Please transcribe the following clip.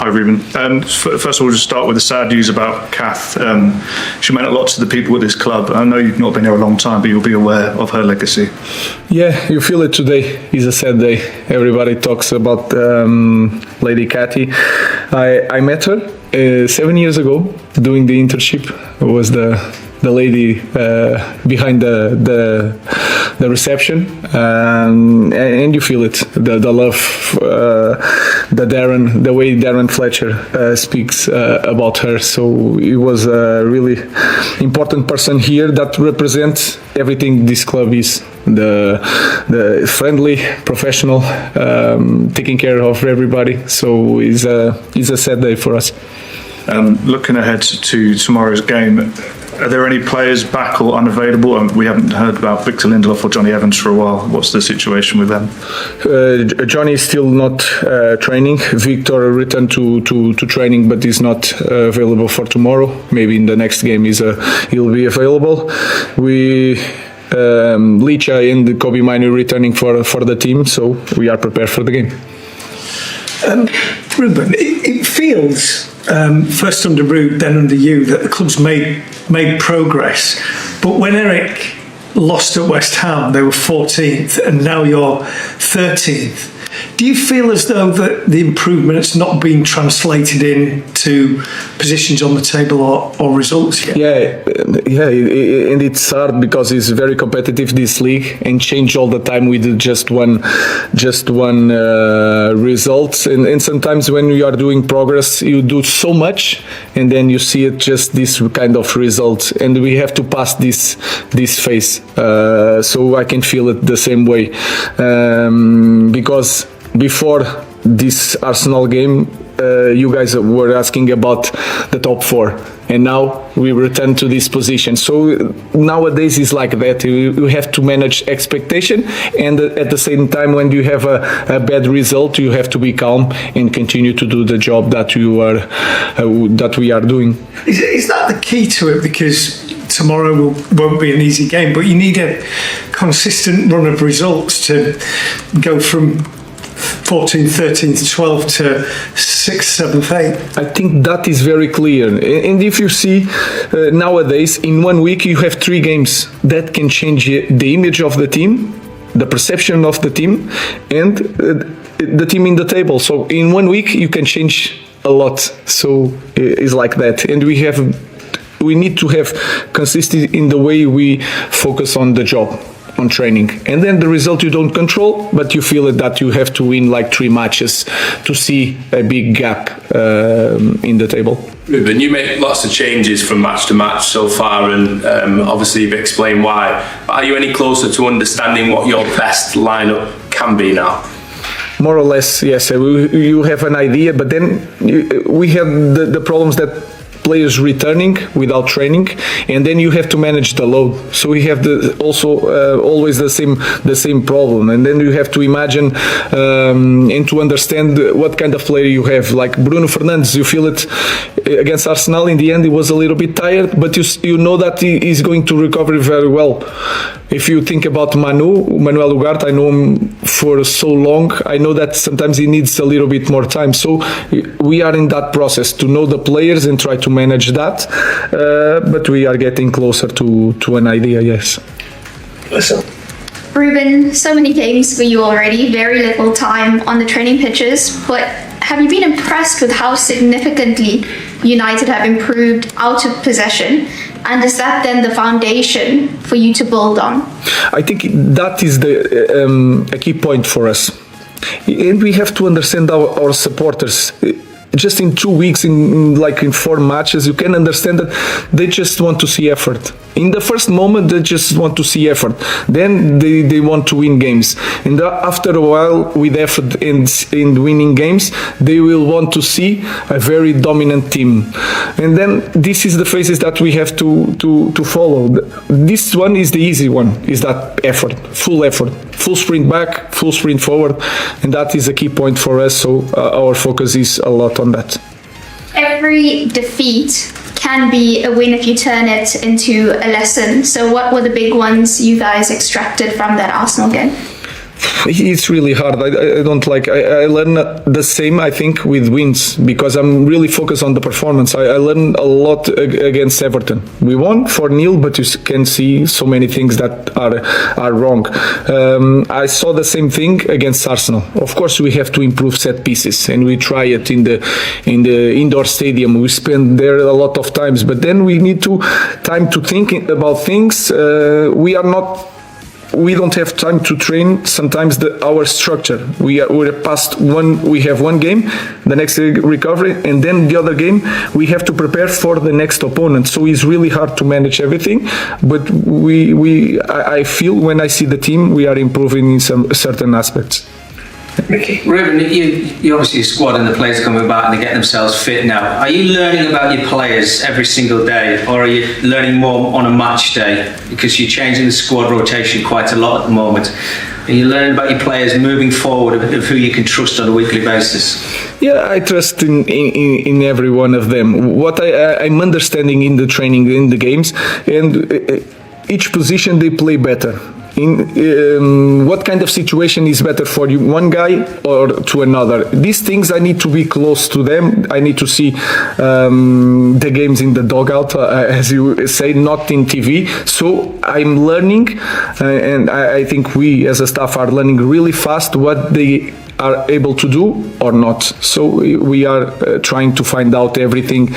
Hi, Ruben. First of all, just start with the sad news about Kath. She meant a lot to the people at this club. I know you've not been here a long time, but you'll be aware of her legacy. Yeah, you feel it today. It's a sad day. Everybody talks about Lady Kathy. I met her 7 years ago doing the internship. It was the lady behind the reception, and you feel it, the love, the way Darren Fletcher speaks about her. So he was a really important person here that represents everything this club is. The friendly, professional, taking care of everybody. So it's a sad day for us. Looking ahead to tomorrow's game, are there any players back or unavailable? We haven't heard about Victor Lindelof or Johnny Evans for a while. What's the situation with them? Johnny is still not training. Victor returned to training, but is not available for tomorrow. Maybe in the next game he'll be available. Licha and Kobe Minu returning for the team, so we are prepared for the game. Ruben, it feels first under Ruud, then under you, that the club's made progress. But when Eric lost at West Ham, they were 14th, and now you're 13th. Do you feel as though that the improvement's not been translated into positions on the table or results yet? Yeah, and it's hard because it's very competitive, this league, and change all the time with just one results. And sometimes when you are doing progress, you do so much, and then you see it just this kind of results. And we have to pass this phase. So I can feel it the same way, because before this Arsenal game, you guys were asking about the top four, and now we return to this position. So nowadays it's like that. You have to manage expectation, and at the same time, when you have a bad result, you have to be calm and continue to do the job that we are doing. Is that the key to it? Because tomorrow won't be an easy game, but you need a consistent run of results to go from 14th, 13th, 12th to 6th, 7th, 8th. I think that is very clear. And if you see nowadays, in 1 week you have 3 games that can change the image of the team, the perception of the team, and the team in the table. So in 1 week you can change a lot. So it's like that. And we need to have consistency in the way we focus on the job, on training. And then the result you don't control, but you feel it that you have to win like 3 matches to see a big gap in the table. Ruben, you make lots of changes from match to match so far, and obviously you've explained why. But are you any closer to understanding what your best lineup can be now? More or less, yes. You have an idea, but then we have the problems that players returning without training, and then you have to manage the load. So we have always the same problem, and then you have to imagine and to understand what kind of player you have. Like Bruno Fernandes, you feel it against Arsenal. In the end, he was a little bit tired, but you know that he is going to recover very well. If you think about Manuel Ugarte, I know him for so long. I know that sometimes he needs a little bit more time. So we are in that process to know the players and try to manage that. But we are getting closer to an idea, yes. Listen. Ruben, so many games for you already, very little time on the training pitches, but have you been impressed with how significantly United have improved out of possession? And is that then the foundation for you to build on? I think that is a key point for us. And we have to understand our supporters. Just in 2 weeks, in 4 matches, you can understand that they just want to see effort. In the first moment, they just want to see effort. Then they want to win games. And after a while, with effort in winning games, they will want to see a very dominant team. And then this is the phases that we have to follow. This one is the easy one, is that effort, full sprint back, full sprint forward. And that is a key point for us. So our focus is a lot on that. Every defeat can be a win if you turn it into a lesson. So what were the big ones you guys extracted from that Arsenal game? It's really hard. I don't like. I learn the same. I think with wins because I'm really focused on the performance. I learned a lot against Everton. We won 4-0, but you can see so many things that are wrong. I saw the same thing against Arsenal. Of course, we have to improve set pieces, and we try it in the indoor stadium. We spend there a lot of times, but then we need time to think about things. We don't have time to train sometimes our structure. We're past one. We have one game, the next recovery, and then the other game we have to prepare for the next opponent. So it's really hard to manage everything. But I feel when I see the team, we are improving in some certain aspects. Ruben, you obviously a squad and the players coming back and they're getting themselves fit now. Are you learning about your players every single day, or are you learning more on a match day? Because you're changing the squad rotation quite a lot at the moment. Are you learning about your players moving forward of who you can trust on a weekly basis? Yeah, I trust in every one of them. What I'm understanding in the training, in the games, and each position they play better. In what kind of situation is better for you, one guy or to another? These things I need to be close to them. I need to see the games in the dugout, as you say, not in TV. So I'm learning, and I think we as a staff are learning really fast what they are able to do or not. So we are trying to find out everything.